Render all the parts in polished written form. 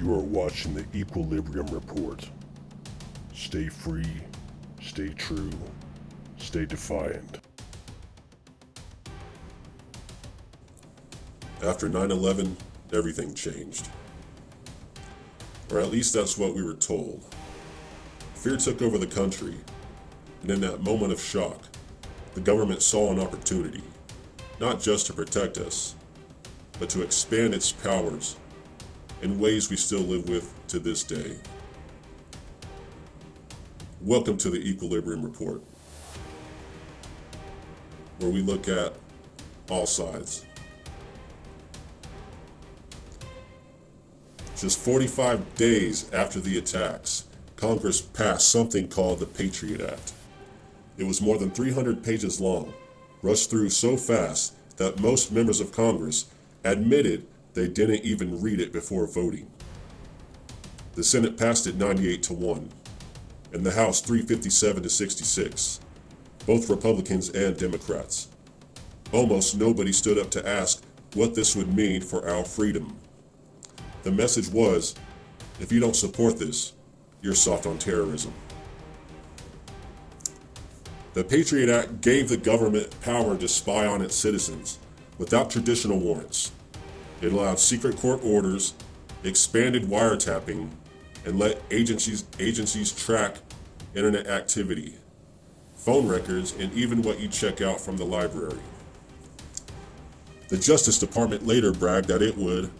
You are watching the Equilibrium Report. Stay free, stay true, stay defiant. After 9/11, everything changed. Or at least that's what we were told. Fear took over the country, and in that moment of shock, the government saw an opportunity, not just to protect us, but to expand its powers in ways we still live with to this day. Welcome to the Equilibrium Report, where we look at all sides. Just 45 days after the attacks, Congress passed something called the Patriot Act. It was more than 300 pages long, rushed through so fast that most members of Congress admitted they didn't even read it before voting. The Senate passed it 98-1, and the House 357-66, both Republicans and Democrats. Almost nobody stood up to ask what this would mean for our freedom. The message was, if you don't support this, you're soft on terrorism. The Patriot Act gave the government power to spy on its citizens without traditional warrants. It allowed secret court orders, expanded wiretapping, and let agencies track internet activity, phone records, and even what you check out from the library. The Justice Department later bragged that it would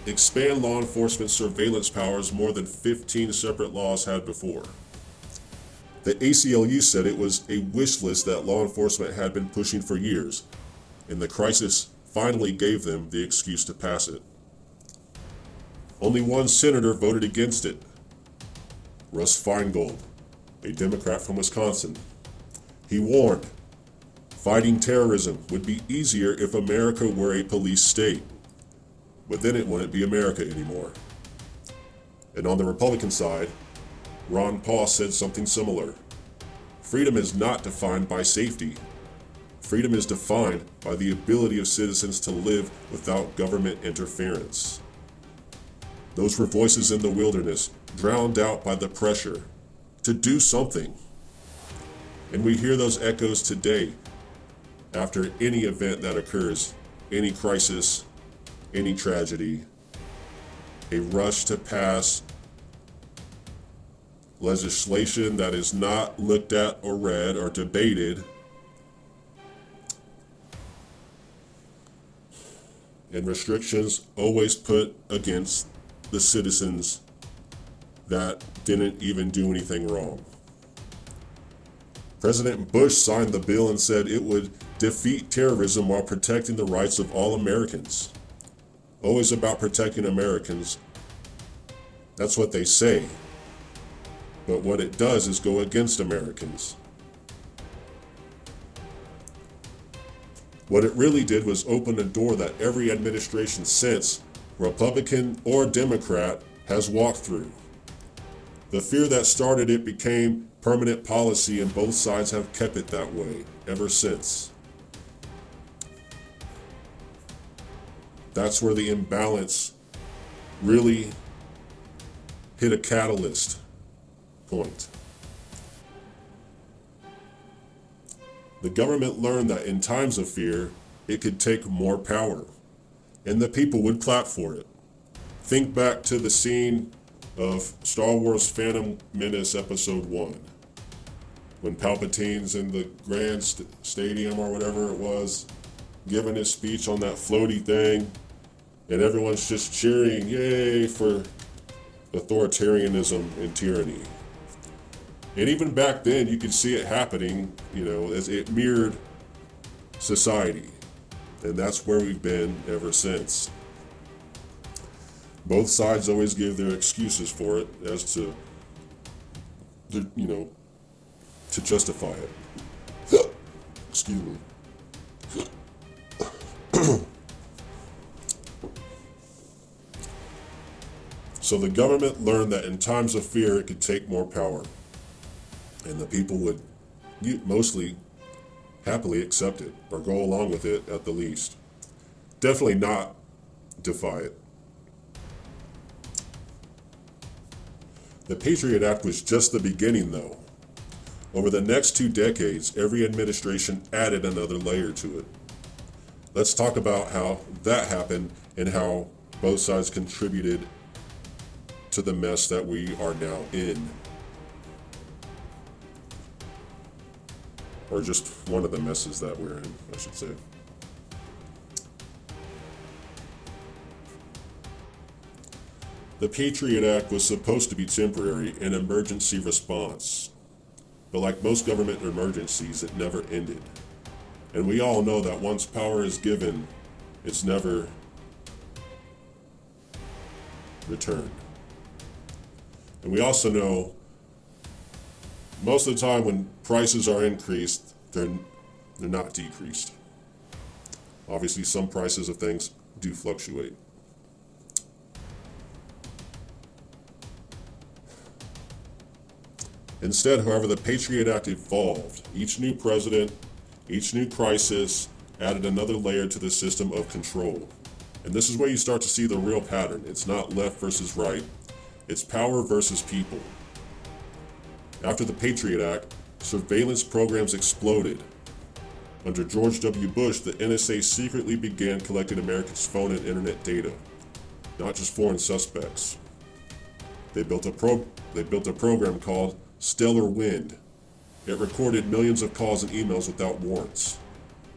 expand law enforcement surveillance powers more than 15 separate laws had before. The ACLU said it was a wish list that law enforcement had been pushing for years, and the crisis finally gave them the excuse to pass it. Only one senator voted against it, Russ Feingold, a Democrat from Wisconsin. He warned, fighting terrorism would be easier if America were a police state, but then it wouldn't be America anymore. And on the Republican side, Ron Paul said something similar. Freedom is not defined by safety. Freedom is defined by the ability of citizens to live without government interference. Those were voices in the wilderness, drowned out by the pressure to do something. And we hear those echoes today after any event that occurs, any crisis, any tragedy, a rush to pass legislation that is not looked at or read or debated, and restrictions always put against the citizens that didn't even do anything wrong. President Bush signed the bill and said it would defeat terrorism while protecting the rights of all Americans. Always about protecting Americans. That's what they say. But what it does is go against Americans. What it really did was open a door that every administration since, Republican or Democrat, has walked through. The fear that started it became permanent policy, and both sides have kept it that way ever since. That's where the imbalance really hit a catalyst point. The government learned that in times of fear, it could take more power, and the people would clap for it. Think back to the scene of Star Wars Phantom Menace Episode 1, when Palpatine's in the Grand Stadium or whatever it was, giving his speech on that floaty thing, and everyone's just cheering, yay, for authoritarianism and tyranny. And even back then, you could see it happening, as it mirrored society. And that's where we've been ever since. Both sides always give their excuses for it as to justify it. Excuse me. So the government learned that in times of fear, it could take more power. And the people would mostly happily accept it or go along with it at the least. Definitely not defy it. The Patriot Act was just the beginning, though. Over the next 2 decades, every administration added another layer to it. Let's talk about how that happened and how both sides contributed to the mess that we are now in. Or just one of the messes that we're in, I should say. The Patriot Act was supposed to be temporary, an emergency response. But like most government emergencies, it never ended. And we all know that once power is given, it's never returned. And we also know most of the time when prices are increased, they're not decreased. Obviously, some prices of things do fluctuate. Instead, however, the Patriot Act evolved. Each new president, each new crisis added another layer to the system of control. And this is where you start to see the real pattern. It's not left versus right. It's power versus people. After the Patriot Act, surveillance programs exploded. Under George W. Bush, the NSA secretly began collecting Americans' phone and internet data, not just foreign suspects. They built a program called Stellar Wind. It recorded millions of calls and emails without warrants.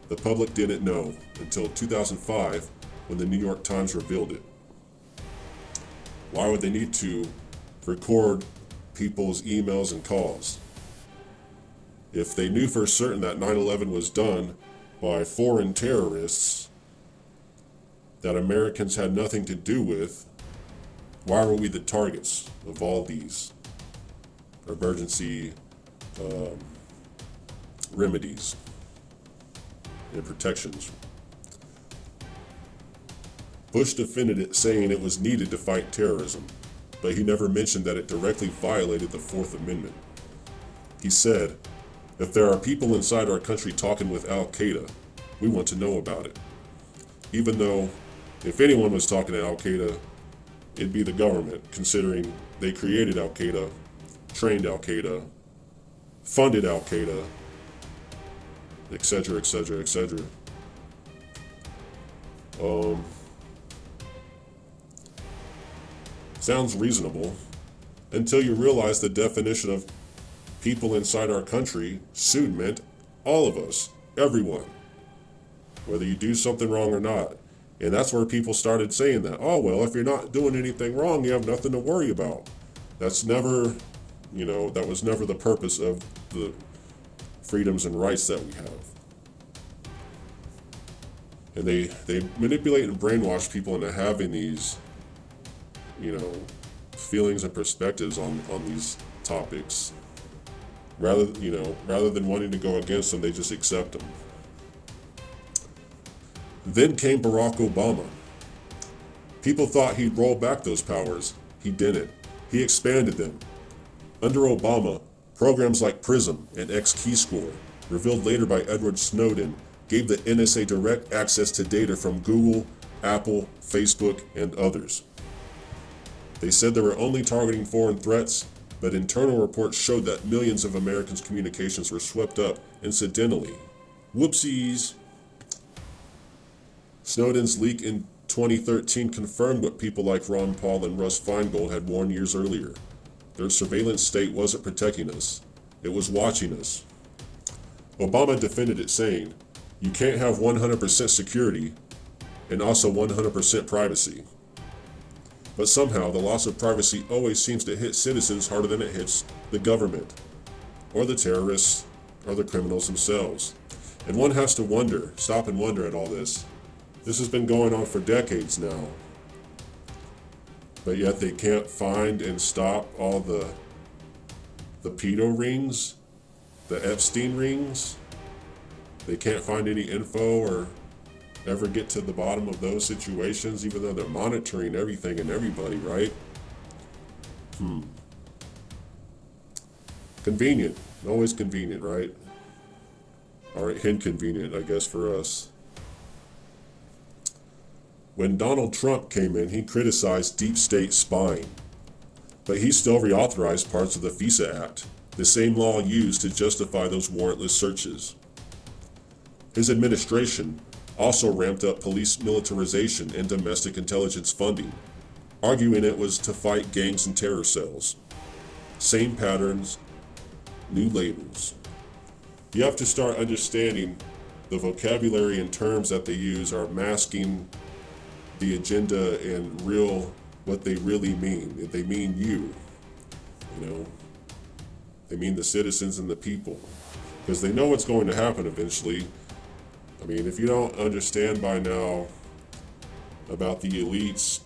The public didn't know until 2005 when the New York Times revealed it. Why would they need to record people's emails and calls? If they knew for certain that 9/11 was done by foreign terrorists that Americans had nothing to do with, why were we the targets of all these emergency remedies and protections? Bush defended it, saying it was needed to fight terrorism, but he never mentioned that it directly violated the Fourth Amendment. He said, "If there are people inside our country talking with Al-Qaeda, we want to know about it." Even though, if anyone was talking to Al-Qaeda, it'd be the government, considering they created Al-Qaeda, trained Al-Qaeda, funded Al-Qaeda, etc., etc., etc. Sounds reasonable until you realize the definition of people inside our country soon meant all of us, everyone, whether you do something wrong or not. And that's where people started saying that, oh, well, if you're not doing anything wrong, you have nothing to worry about. That's never, that was never the purpose of the freedoms and rights that we have. And they manipulate and brainwash people into having these, feelings and perspectives on these topics. Rather than wanting to go against them, they just accept them. Then came Barack Obama. People thought he'd roll back those powers. He didn't. He expanded them. Under Obama, programs like PRISM and X-Keyscore, revealed later by Edward Snowden, gave the NSA direct access to data from Google, Apple, Facebook, and others. They said they were only targeting foreign threats, but internal reports showed that millions of Americans' communications were swept up incidentally. Whoopsies! Snowden's leak in 2013 confirmed what people like Ron Paul and Russ Feingold had warned years earlier. Their surveillance state wasn't protecting us. It was watching us. Obama defended it, saying, "You can't have 100% security and also 100% privacy." But somehow, the loss of privacy always seems to hit citizens harder than it hits the government, or the terrorists, or the criminals themselves. And one has to stop and wonder at all this. This has been going on for decades now. But yet they can't find and stop all the pedo rings, the Epstein rings. They can't find any info or ever get to the bottom of those situations, even though they're monitoring everything and everybody, right? Convenient. Always convenient, right? Or inconvenient, I guess, for us. When Donald Trump came in, he criticized deep state spying. But he still reauthorized parts of the FISA Act, the same law used to justify those warrantless searches. His administration also ramped up police militarization and domestic intelligence funding, arguing it was to fight gangs and terror cells. Same patterns, new labels. You have to start understanding the vocabulary and terms that they use are masking the agenda and what they really mean. They mean you know. They mean the citizens and the people. Because they know what's going to happen eventually. I mean, if you don't understand by now about the elites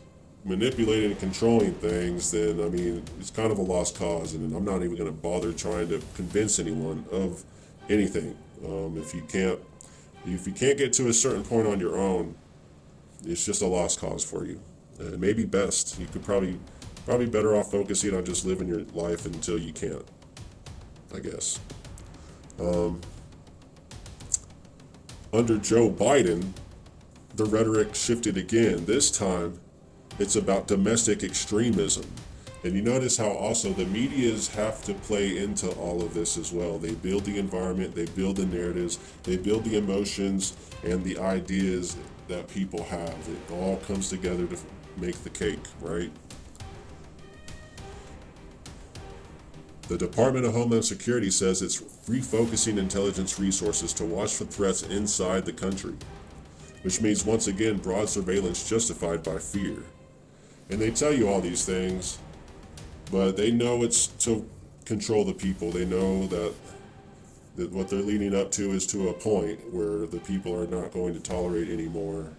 manipulating and controlling things, then, I mean, it's kind of a lost cause, and I'm not even going to bother trying to convince anyone of anything. If you can't get to a certain point on your own, it's just a lost cause for you. And maybe best, you could probably better off focusing on just living your life until you can't, I guess. Under Joe Biden, the rhetoric shifted again. This time, it's about domestic extremism. And you notice how also the medias have to play into all of this as well. They build the environment, they build the narratives, they build the emotions and the ideas that people have. It all comes together to make the cake, right? The Department of Homeland Security says it's refocusing intelligence resources to watch for threats inside the country, which means once again broad surveillance justified by fear. And they tell you all these things, but they know it's to control the people. They know that what they're leading up to is to a point where the people are not going to tolerate anymore,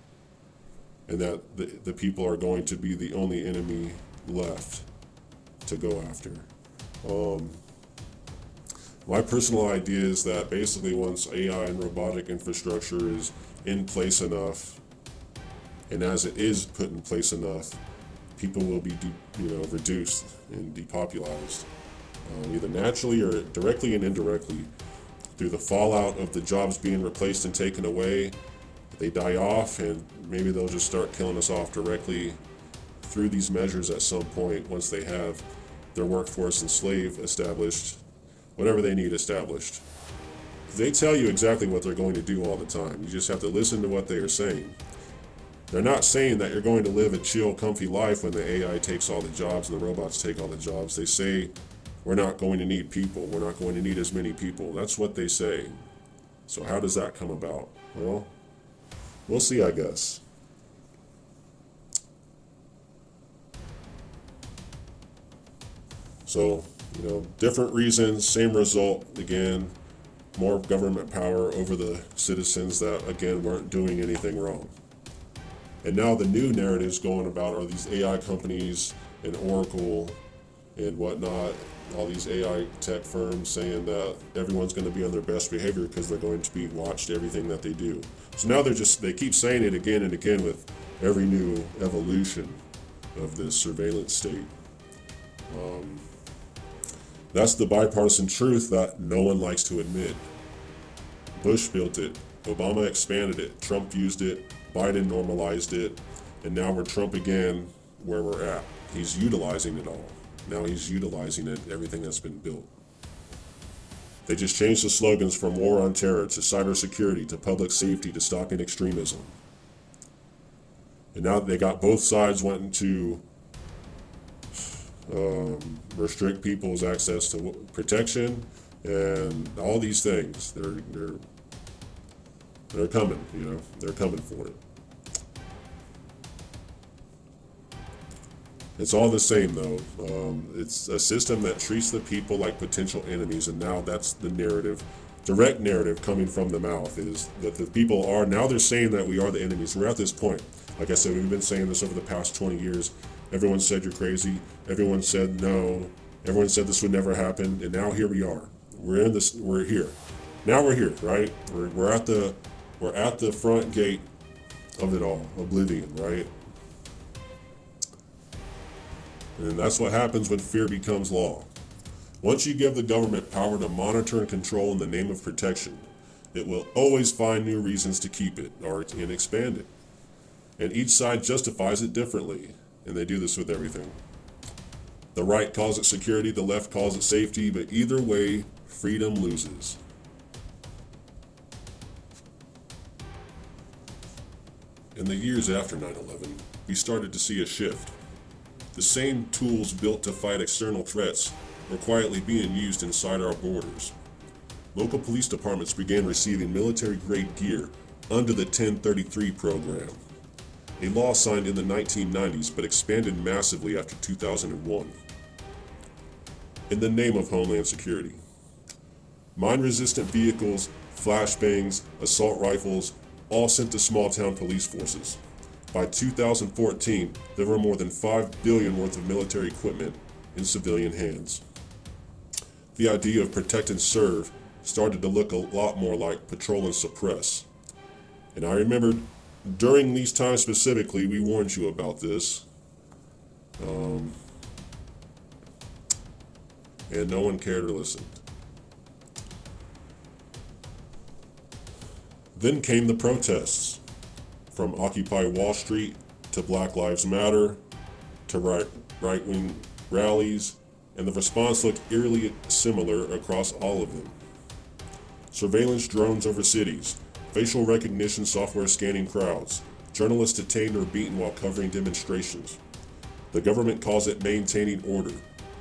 and that the people are going to be the only enemy left to go after. My personal idea is that basically once AI and robotic infrastructure is in place enough, and as it is put in place enough, people will be reduced and depopularized, either naturally or directly and indirectly through the fallout of the jobs being replaced and taken away. They die off, and maybe they'll just start killing us off directly through these measures at some point once they have their workforce and slave established, whatever they need established. They tell you exactly what they're going to do all the time. You just have to listen to what they are saying. They're not saying that you're going to live a chill, comfy life when the AI takes all the jobs and the robots take all the jobs. They say, we're not going to need people. We're not going to need as many people. That's what they say. So how does that come about? Well, we'll see, I guess. So, different reasons, same result. Again, more government power over the citizens that, again, weren't doing anything wrong. And now the new narratives going about are these AI companies and Oracle and whatnot, all these AI tech firms saying that everyone's going to be on their best behavior because they're going to be watched everything that they do. So now they keep saying it again and again with every new evolution of this surveillance state. That's the bipartisan truth that no one likes to admit. Bush built it, Obama expanded it, Trump used it, Biden normalized it, and now we're Trump again where we're at. He's utilizing it all. Now he's utilizing it, everything that's been built. They just changed the slogans from war on terror to cybersecurity to public safety to stopping extremism. And now they got both sides wanting to restrict people's access to protection and all these things. They're coming, they're coming for it. It's all the same though. It's a system that treats the people like potential enemies, and now that's the narrative, direct narrative coming from the mouth is that the people are, now they're saying that we are the enemies. We're at this point. Like I said, we've been saying this over the past 20 years. Everyone said you're crazy. Everyone said no. Everyone said this would never happen, and now here we are. We're here. Now we're here, right? We're at the front gate of it all, oblivion, right? And that's what happens when fear becomes law. Once you give the government power to monitor and control in the name of protection, it will always find new reasons to keep it and expand it. And each side justifies it differently, and they do this with everything. The right calls it security, the left calls it safety, but either way, freedom loses. In the years after 9/11, we started to see a shift. The same tools built to fight external threats were quietly being used inside our borders. Local police departments began receiving military-grade gear under the 1033 program, a law signed in the 1990s but expanded massively after 2001. In the name of Homeland Security. Mine-resistant vehicles, flashbangs, assault rifles, all sent to small-town police forces. By 2014, there were more than $5 billion worth of military equipment in civilian hands. The idea of protect and serve started to look a lot more like patrol and suppress. And I remembered during these times specifically, we warned you about this. And no one cared or listened. Then came the protests, from Occupy Wall Street to Black Lives Matter to right-wing rallies, and the response looked eerily similar across all of them. Surveillance drones over cities, facial recognition software scanning crowds, journalists detained or beaten while covering demonstrations. The government calls it maintaining order,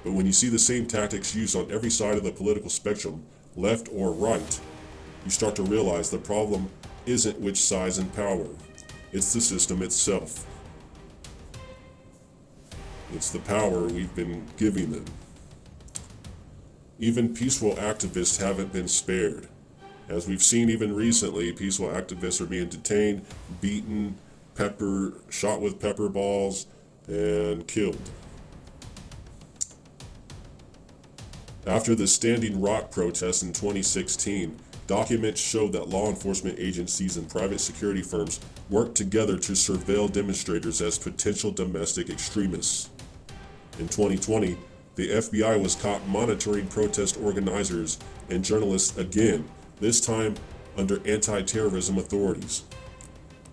but when you see the same tactics used on every side of the political spectrum, left or right, you start to realize the problem isn't which side's in power. It's the system itself. It's the power we've been giving them. Even peaceful activists haven't been spared. As we've seen even recently, peaceful activists are being detained, beaten, shot with pepper balls, and killed. After the Standing Rock protests in 2016, documents showed that law enforcement agencies and private security firms worked together to surveil demonstrators as potential domestic extremists. In 2020, the FBI was caught monitoring protest organizers and journalists again, this time under anti-terrorism authorities.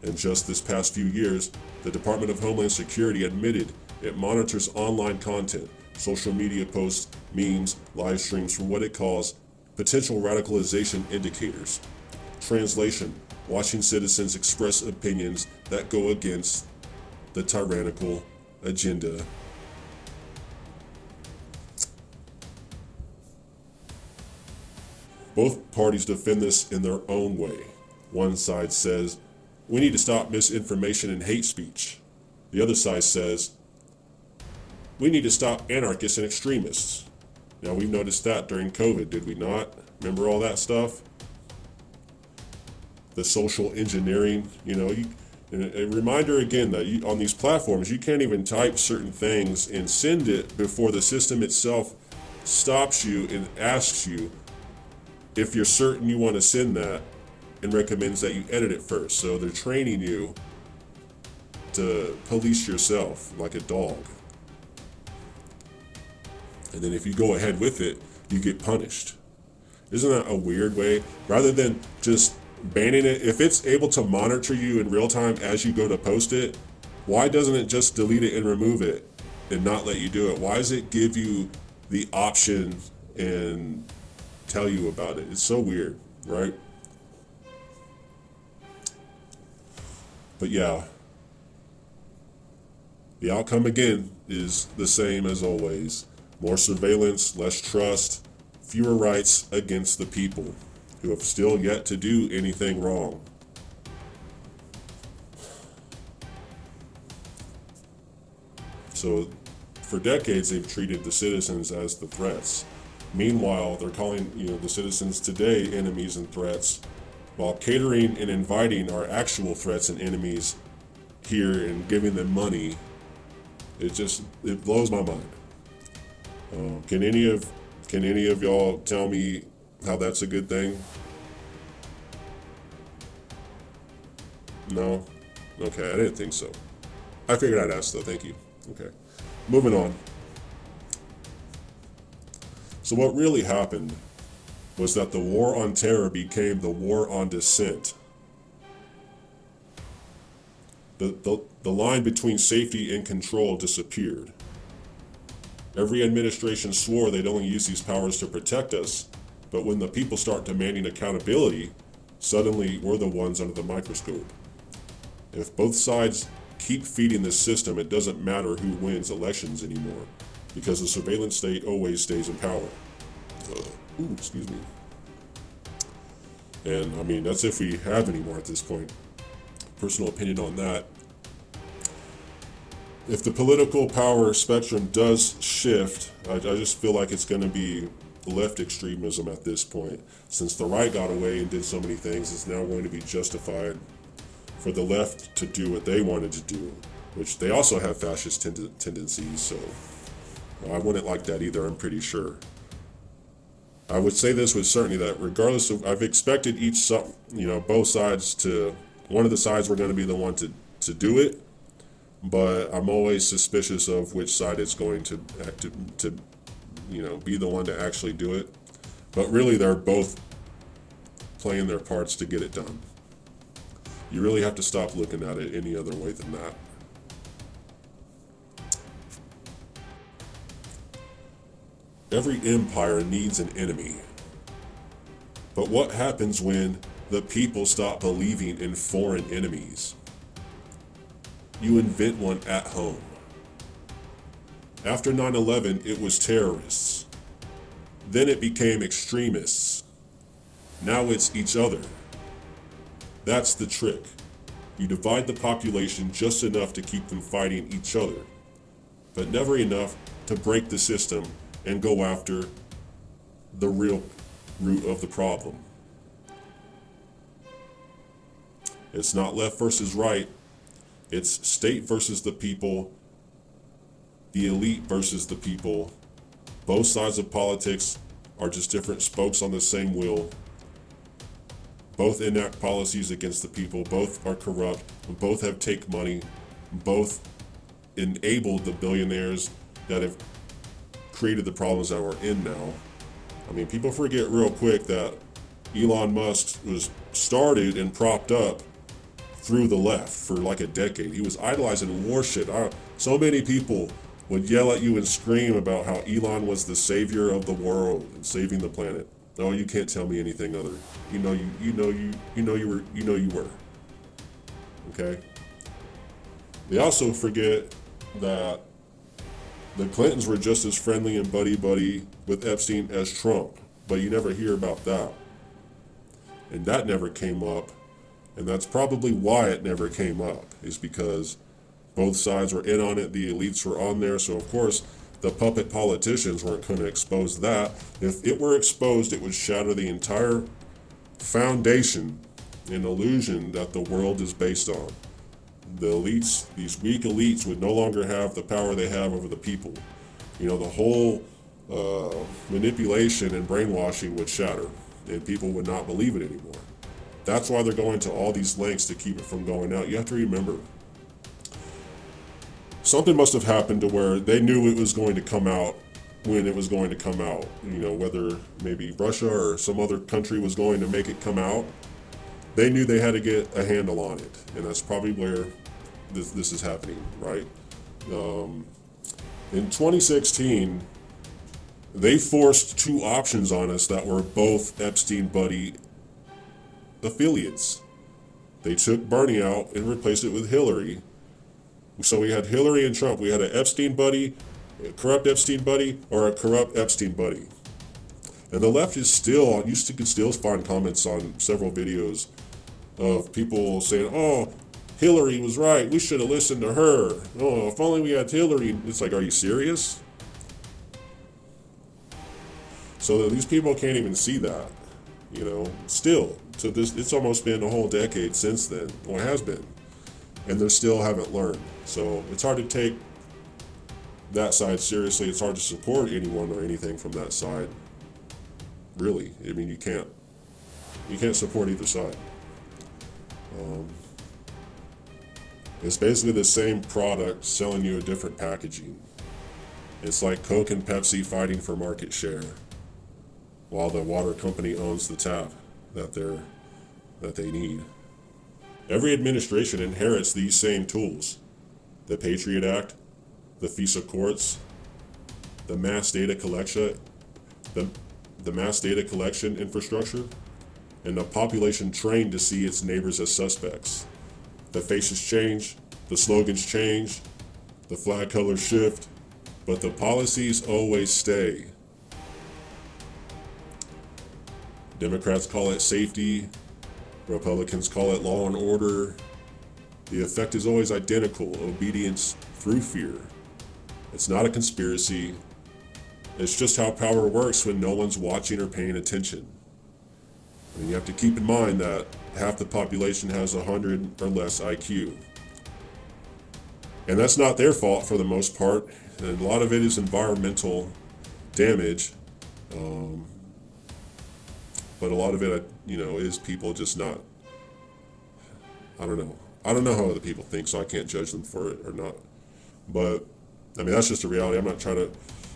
And just this past few years, the Department of Homeland Security admitted it monitors online content, social media posts, memes, live streams for what it calls potential radicalization indicators. Translation: watching citizens express opinions that go against the tyrannical agenda. Both parties defend this in their own way. One side says, we need to stop misinformation and hate speech. The other side says, we need to stop anarchists and extremists. Now, we've noticed that during COVID, did we not? Remember all that stuff? The social engineering, a reminder again that on these platforms, you can't even type certain things and send it before the system itself stops you and asks you if you're certain you want to send that and recommends that you edit it first. So they're training you to police yourself like a dog. And then if you go ahead with it, you get punished. Isn't that a weird way? Rather than just banning it, if it's able to monitor you in real time as you go to post it, why doesn't it just delete it and remove it and not let you do it? Why does it give you the option and tell you about it? It's so weird, right? But yeah, the outcome again is the same as always. More surveillance, less trust, fewer rights against the people who have still yet to do anything wrong. So for decades, they've treated the citizens as the threats. Meanwhile, they're calling the citizens today enemies and threats, while catering and inviting our actual threats and enemies here and giving them money. It blows my mind. Can any of y'all tell me how that's a good thing? No? Okay, I didn't think so. I figured I'd ask though, thank you. Okay, moving on. So what really happened was that the war on terror became the war on dissent. The line between safety and control disappeared. Every administration swore they'd only use these powers to protect us, but when the people start demanding accountability, suddenly we're the ones under the microscope. If both sides keep feeding this system, it doesn't matter who wins elections anymore, because the surveillance state always stays in power. Excuse me. And I mean, that's if we have any more at this point. Personal opinion on that. If the political power spectrum does shift, I just feel like it's going to be left extremism at this point. Since the right got away and did so many things, it's now going to be justified for the left to do what they wanted to do, which they also have fascist tendencies, so I wouldn't like that either, I'm pretty sure. I would say this with certainty that regardless of, I've expected both sides to, one of the sides were going to be the one to do it, but I'm always suspicious of which side is going to be the one to actually do it. But really, they're both playing their parts to get it done. You really have to stop looking at it any other way than that. Every empire needs an enemy. But what happens when the people stop believing in foreign enemies? You invent one at home. After 9/11, it was terrorists. Then it became extremists. Now it's each other. That's the trick. You divide the population just enough to keep them fighting each other, but never enough to break the system and go after the real root of the problem. It's not left versus right. It's state versus the people, the elite versus the people. Both sides of politics are just different spokes on the same wheel. Both enact policies against the people. Both are corrupt. Both have take money. Both enabled the billionaires that have created the problems that we're in now. I mean, people forget real quick that Elon Musk was started and propped up through the left for like a decade. He was idolized and worshipped. So many people would yell at you and scream about how Elon was the savior of the world and saving the planet. No, you can't tell me anything other. You were. Okay? They also forget that the Clintons were just as friendly and buddy-buddy with Epstein as Trump, but you never hear about that. And that never came up, and that's probably why it never came up, is because both sides were in on it, the elites were on there, so of course the puppet politicians weren't going to expose that. If it were exposed, it would shatter the entire foundation and illusion that the world is based on. The elites, these weak elites, would no longer have the power they have over the people. The whole manipulation and brainwashing would shatter, and people would not believe it anymore. That's why they're going to all these lengths to keep it from going out. You have to remember, something must have happened to where they knew it was going to come out when it was going to come out. Whether maybe Russia or some other country was going to make it come out, they knew they had to get a handle on it, and that's probably where this is happening, right? In 2016, they forced two options on us that were both Epstein buddy affiliates. They took Bernie out and replaced it with Hillary. So we had Hillary and Trump. We had an Epstein buddy, a corrupt Epstein buddy, or a corrupt Epstein buddy. And the left is still, you can still find comments on several videos of people saying, oh, Hillary was right, we should have listened to her. Oh, if only we had Hillary. It's like, are you serious? So these people can't even see that, still. So it's almost been a whole decade since then. Well, it has been. And they still haven't learned. So it's hard to take that side seriously. It's hard to support anyone or anything from that side. Really. I mean, you can't support either side. It's basically the same product selling you a different packaging. It's like Coke and Pepsi fighting for market share, while the water company owns the tap that they need. Every administration inherits these same tools: the Patriot Act, the FISA courts, the mass data collection, the mass data collection infrastructure, and the population trained to see its neighbors as suspects. The faces change, the slogans change, the flag colors shift, but the policies always stay. Democrats call it safety, Republicans call it law and order. The effect is always identical: obedience through fear. It's not a conspiracy. It's just how power works when no one's watching or paying attention. And you have to keep in mind that half the population has 100 or less IQ. And that's not their fault for the most part. And a lot of it is environmental damage. But a lot of it, is people just not, I don't know. I don't know how other people think, so I can't judge them for it or not. But, that's just a reality. I'm not trying to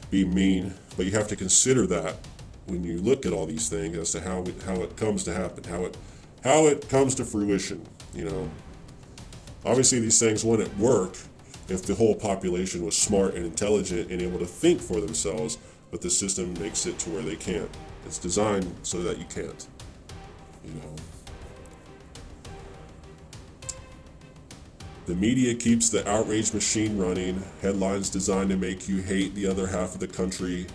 be mean, but you have to consider that when you look at all these things as to how it comes to happen, how it comes to fruition. Obviously these things wouldn't work if the whole population was smart and intelligent and able to think for themselves, but the system makes it to where they can't. It's designed so that you can't. The media keeps the outrage machine running, headlines designed to make you hate the other half of the country,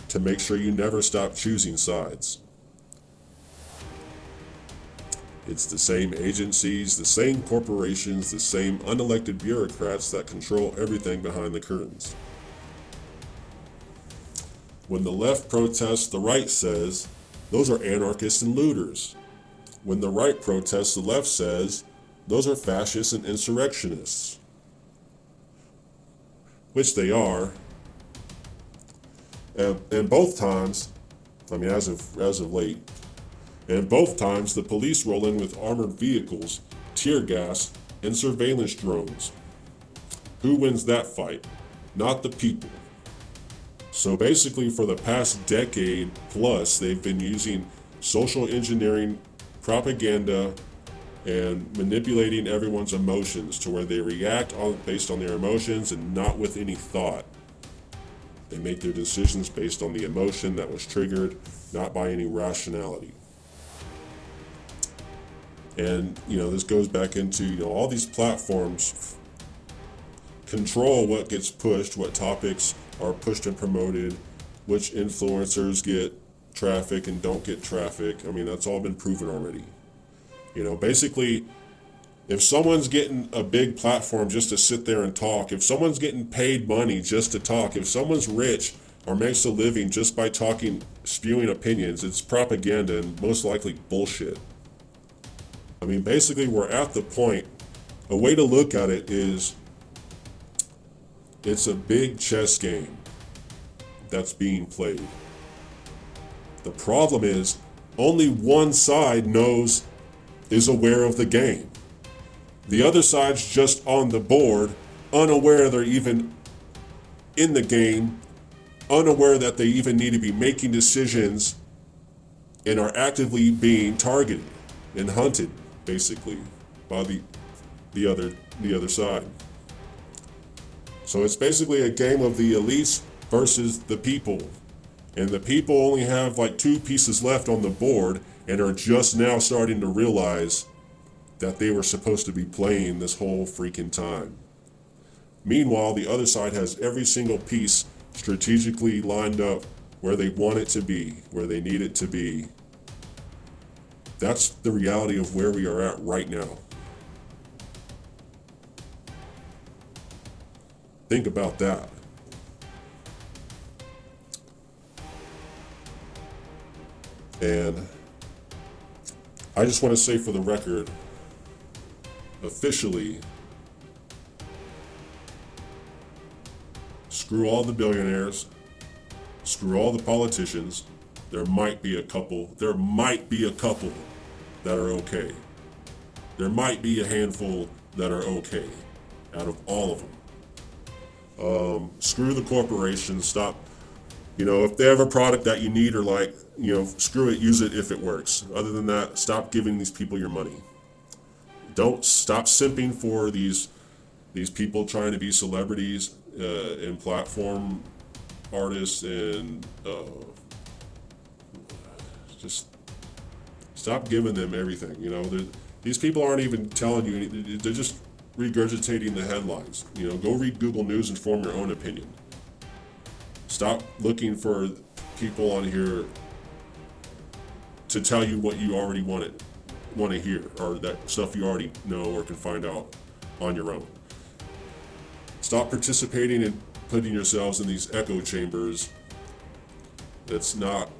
to make sure you never stop choosing sides. It's the same agencies, the same corporations, the same unelected bureaucrats that control everything behind the curtains. When the left protests, the right says, those are anarchists and looters. When the right protests, the left says, those are fascists and insurrectionists. Which they are. And both times, as of late, and both times the police roll in with armored vehicles, tear gas, and surveillance drones. Who wins that fight? Not the people. So basically for the past decade plus, they've been using social engineering, propaganda, and manipulating everyone's emotions to where they react based on their emotions and not with any thought. They make their decisions based on the emotion that was triggered, not by any rationality. And, this goes back into, all these platforms control what gets pushed, what topics are pushed and promoted, which influencers get traffic and don't get traffic. That's all been proven already. Basically, if someone's getting a big platform just to sit there and talk, if someone's getting paid money just to talk, if someone's rich or makes a living just by talking, spewing opinions, it's propaganda and most likely bullshit. Basically, we're at the point, a way to look at it is, it's a big chess game that's being played. The problem is, only one side is aware of the game. The other side's just on the board, unaware they're even in the game, unaware that they even need to be making decisions, and are actively being targeted and hunted, basically, by the other side. So it's basically a game of the elites versus the people. And the people only have like 2 pieces left on the board and are just now starting to realize that they were supposed to be playing this whole freaking time. Meanwhile, the other side has every single piece strategically lined up where they want it to be, where they need it to be. That's the reality of where we are at right now. Think about that. And I just want to say for the record, officially, screw all the billionaires, screw all the politicians. There might be a couple that are okay. There might be a handful that are okay out of all of them. Screw the corporations, stop. If they have a product that you need or like, screw it, use it if it works. Other than that, stop giving these people your money. Don't stop simping for these people trying to be celebrities and platform artists and just stop giving them everything. You know, these people aren't even telling you anything. They're just regurgitating the headlines. You know, go read Google News and form your own opinion. Stop looking for people on here to tell you what you already want to hear, or that stuff you already know or can find out on your own. Stop participating in putting yourselves in these echo chambers. That's not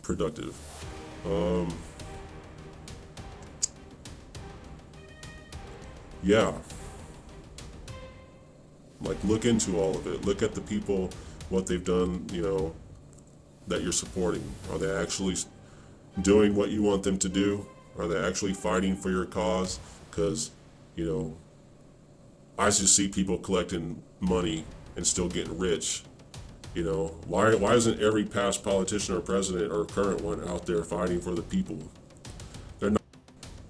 productive. Yeah. Like, look into all of it. Look at the people, what they've done, you know, that you're supporting. Are they actually doing what you want them to do? Are they actually fighting for your cause? Because, you know, I just see people collecting money and still getting rich. You know, why isn't every past politician or president or current one out there fighting for the people? They're not.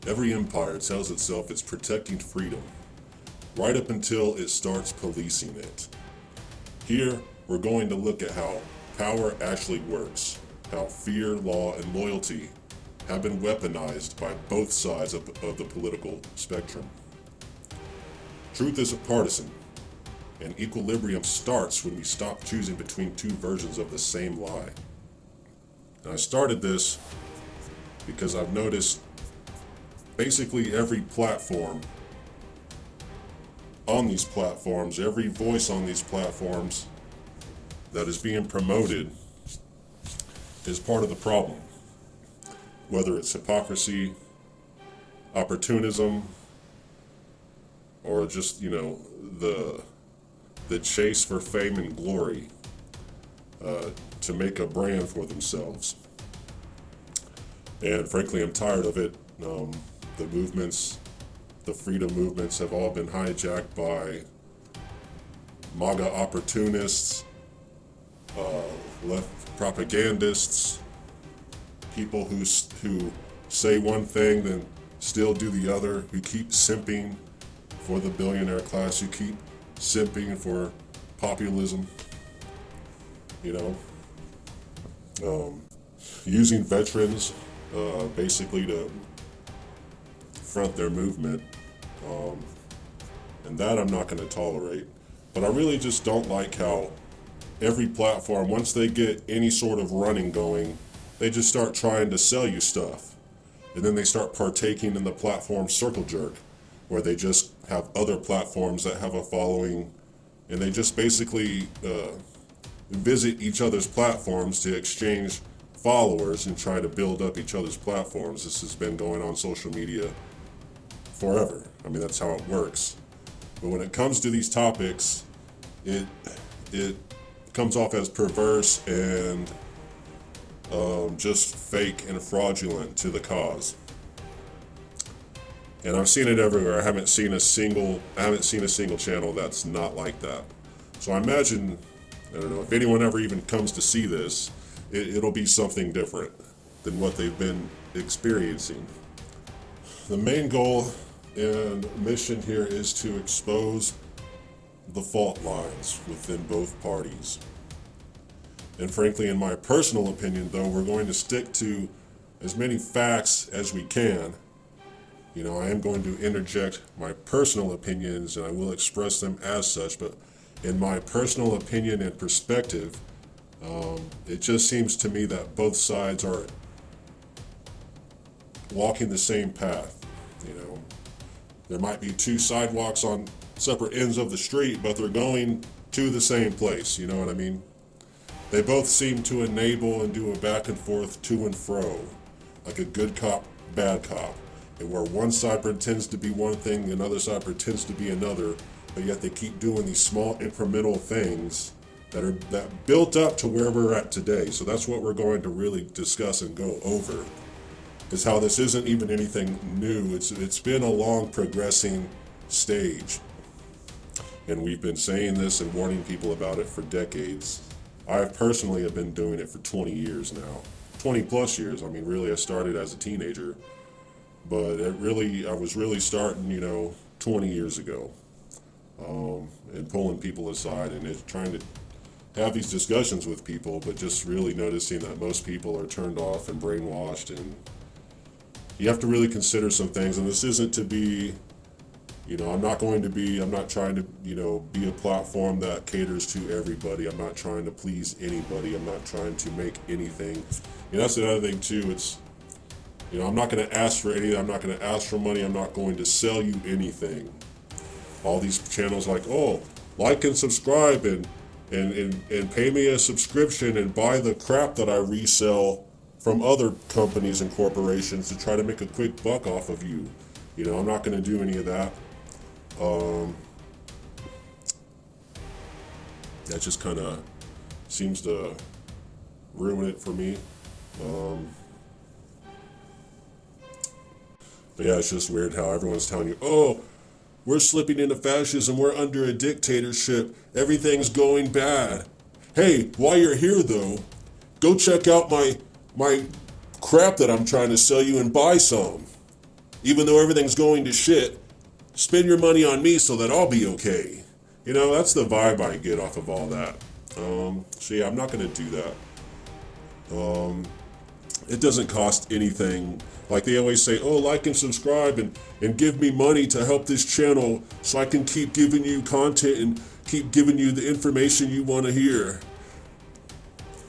Every empire tells itself it's protecting freedom, right up until it starts policing it. Here, we're going to look at how power actually works, how fear, law, and loyalty have been weaponized by both sides of the political spectrum. Truth isn't partisan, and equilibrium starts when we stop choosing between two versions of the same lie. And I started this because I've noticed basically every platform on these platforms, every voice on these platforms that is being promoted is part of the problem. Whether it's hypocrisy, opportunism, or just, you know, the chase for fame and glory to make a brand for themselves. And frankly, I'm tired of it. The movements, the freedom movements have all been hijacked by MAGA opportunists, left propagandists, people who say one thing then still do the other, who keep simping for the billionaire class, who keep simping for populism, you know, using veterans basically to front their movement, and that I'm not going to tolerate. But I really just don't like how every platform, once they get any sort of running going, they just start trying to sell you stuff, and then they start partaking in the platform circle jerk, where they just have other platforms that have a following, and they just basically visit each other's platforms to exchange followers and try to build up each other's platforms. This has been going on social media forever. I mean, that's how it works. But when it comes to these topics, it comes off as perverse and just fake and fraudulent to the cause. And I've seen it everywhere. I haven't seen a single channel that's not like that. So I imagine, I don't know, if anyone ever even comes to see this, it'll be something different than what they've been experiencing. The main goal and mission here is to expose the fault lines within both parties. And frankly, in my personal opinion, though, we're going to stick to as many facts as we can. You know, I am going to interject my personal opinions, and I will express them as such, but in my personal opinion and perspective, it just seems to me that both sides are walking the same path. You know, there might be two sidewalks on separate ends of the street, but they're going to the same place. You know what I mean? They both seem to enable and do a back and forth to and fro, like a good cop, bad cop, and where one side pretends to be one thing, the other side pretends to be another, but yet they keep doing these small incremental things that built up to where we're at today. So that's what we're going to really discuss and go over, is how this isn't even anything new. It's been a long progressing stage, and we've been saying this and warning people about it for decades. I personally have been doing it for 20 years now, 20 plus years. I mean, really, I started as a teenager, but I was really starting, you know, 20 years ago, and pulling people aside and trying to have these discussions with people, but just really noticing that most people are turned off and brainwashed, and you have to really consider some things. And this isn't to be, I'm not trying to, be a platform that caters to everybody. I'm not trying to please anybody. I'm not trying to make anything. That's another thing too. It's, I'm not going to ask for anything. I'm not going to ask for money. I'm not going to sell you anything. All these channels like, oh, like and subscribe and pay me a subscription and buy the crap that I resell from other companies and corporations to try to make a quick buck off of you. I'm not going to do any of that. That just kind of seems to ruin it for me. But yeah, it's just weird how everyone's telling you, oh, we're slipping into fascism, we're under a dictatorship, everything's going bad. Hey, while you're here though, go check out my crap that I'm trying to sell you and buy some. Even though everything's going to shit, spend your money on me so that I'll be okay. That's the vibe I get off of all that. So yeah, I'm not going to do that. It doesn't cost anything. Like they always say, oh, like and subscribe and give me money to help this channel so I can keep giving you content and keep giving you the information you want to hear.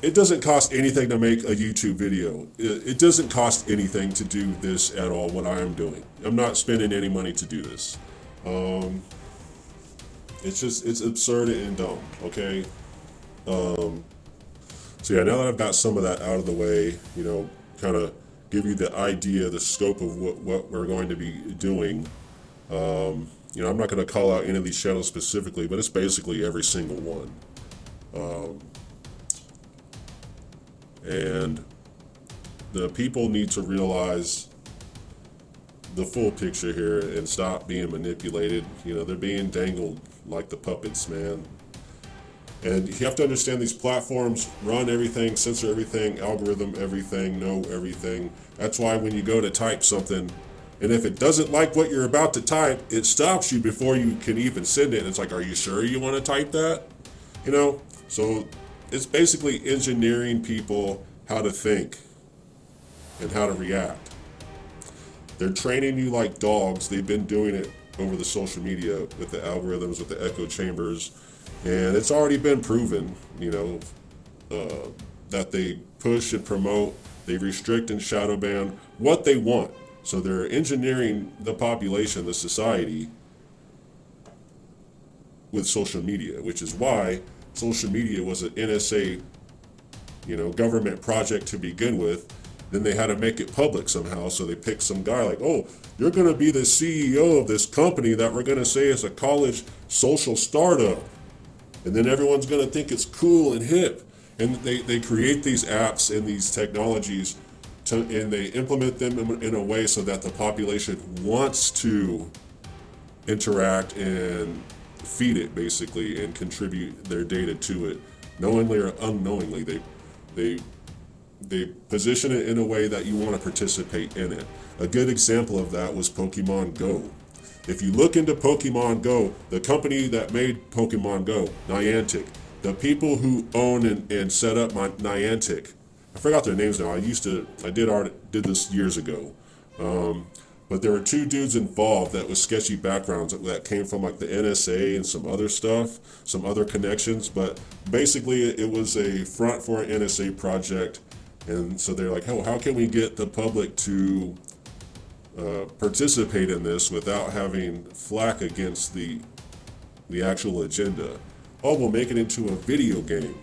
It doesn't cost anything to make a YouTube video. It doesn't cost anything to do this at all, what I am doing. I'm not spending any money to do this. It's absurd and dumb, okay? So yeah, now that I've got some of that out of the way, kind of give you the idea, the scope of what we're going to be doing. I'm not going to call out any of these channels specifically, but it's basically every single one. And the people need to realize the full picture here and stop being manipulated. They're being dangled like the puppets, man. And you have to understand these platforms run everything, censor everything, algorithm everything, know everything. That's why when you go to type something, and if it doesn't like what you're about to type, it stops you before you can even send it. And it's like, are you sure you want to type that? So it's basically engineering people how to think and how to react. They're training you like dogs. They've been doing it over the social media with the algorithms, with the echo chambers. And it's already been proven, that they push and promote, they restrict and shadow ban what they want. So they're engineering the population, the society, with social media, which is why social media was an NSA, government project to begin with. Then they had to make it public somehow, so they picked some guy like, oh, you're going to be the CEO of this company that we're going to say is a college social startup. And then everyone's going to think it's cool and hip. And they create these apps and these technologies, and they implement them in a way so that the population wants to interact and feed it, basically, and contribute their data to it. Knowingly or unknowingly, they position it in a way that you want to participate in it. A good example of that was Pokemon Go. If you look into Pokemon Go, the company that made Pokemon Go, Niantic, the people who own and set up Niantic, I forgot their names now. I did this years ago. But there were two dudes involved that was sketchy backgrounds that came from like the NSA and some other stuff, some other connections. But basically it was a front for an NSA project. And so they're like, oh, how can we get the public to participate in this without having flack against the actual agenda? Oh, we'll make it into a video game.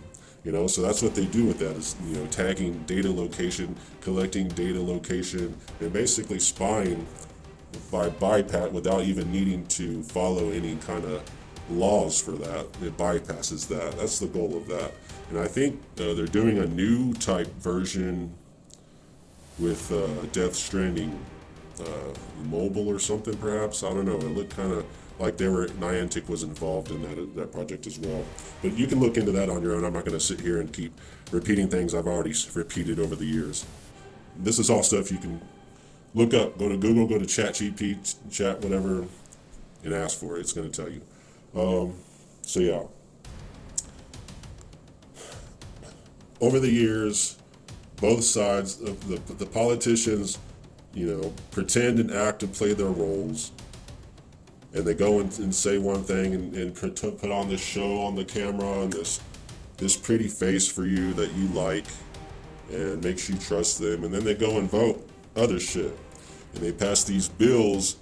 So that's what they do with that is, tagging data location, collecting data location, and basically spying by bypass without even needing to follow any kind of laws for that. It bypasses that. That's the goal of that. And I think they're doing a new type version with Death Stranding mobile or something, perhaps. I don't know. It looked kind of like Niantic was involved in that project as well. But you can look into that on your own. I'm not going to sit here and keep repeating things I've already repeated over the years. This is all stuff you can look up. Go to Google, go to ChatGPT, chat whatever, and ask for it. It's going to tell you. So yeah. over the years, both sides of the politicians, pretend and act and play their roles, and they go and say one thing and put on this show on the camera and this pretty face for you that you like and makes you trust them, and then they go and vote other shit, and they pass these bills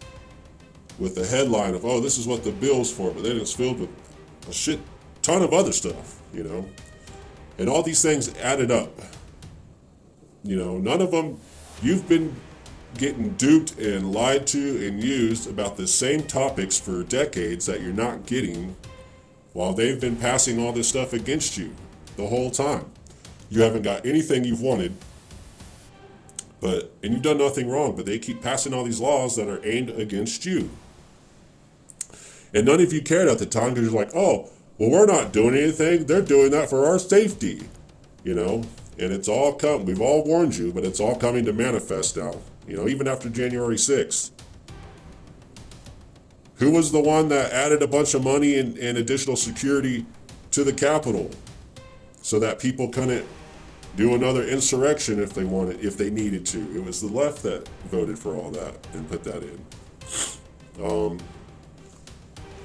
with the headline of, oh, this is what the bill's for, but then it's filled with a shit ton of other stuff, and all these things added up. None of them, you've been getting duped and lied to and used about the same topics for decades that you're not getting, while they've been passing all this stuff against you the whole time. You haven't got anything you've wanted, and you've done nothing wrong, but they keep passing all these laws that are aimed against you. And none of you cared at the time because you're like, oh, well, we're not doing anything. They're doing that for our safety, and it's all come. We've all warned you, but it's all coming to manifest now. Even after January 6th. Who was the one that added a bunch of money and additional security to the Capitol so that people couldn't do another insurrection if they needed to? It was the left that voted for all that and put that in.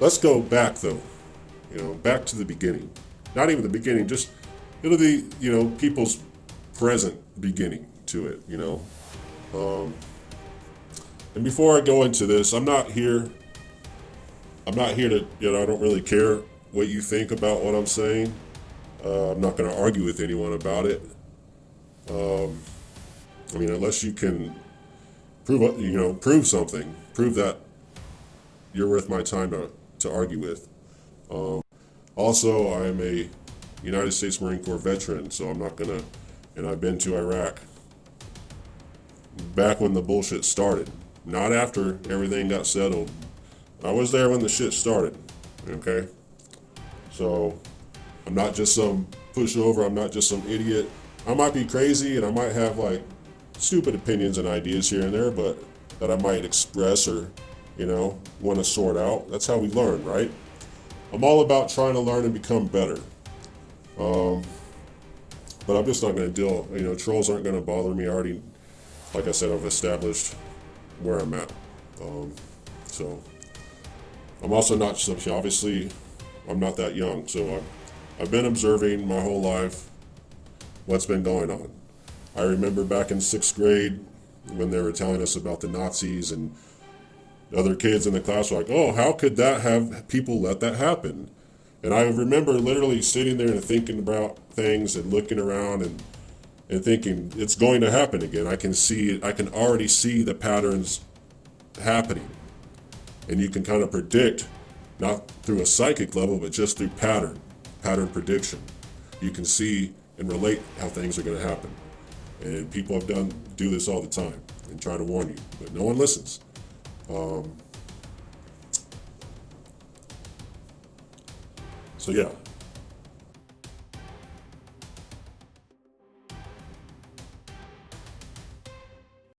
Let's go back though, back to the beginning. Not even the beginning, just people's present beginning to it, and before I go into this, I'm not here to, I don't really care what you think about what I'm saying. I'm not going to argue with anyone about it. Unless you can prove something, prove that you're worth my time to argue with. Also, I'm a United States Marine Corps veteran, so I'm not going to, and I've been to Iraq back when the bullshit started, not after everything got settled. I was there when the shit started, okay? So I'm not just some pushover, I'm not just some idiot. I might be crazy and I might have like stupid opinions and ideas here and there, but that I might express or, want to sort out. That's how we learn, right? I'm all about trying to learn and become better. But I'm just not going to deal, trolls aren't going to bother me. I already, like I said, I've established where I'm at. So I'm also not, obviously, I'm not that young. So I've been observing my whole life what's been going on. I remember back in 6th grade when they were telling us about the Nazis, and other kids in the class were like, oh, how could that have people let that happen? And I remember literally sitting there and thinking about things and looking around and thinking, it's going to happen again. I can see it. I can already see the patterns happening. And you can kind of predict, not through a psychic level, but just through pattern prediction. You can see and relate how things are going to happen. And people do this all the time and try to warn you, but no one listens. So yeah,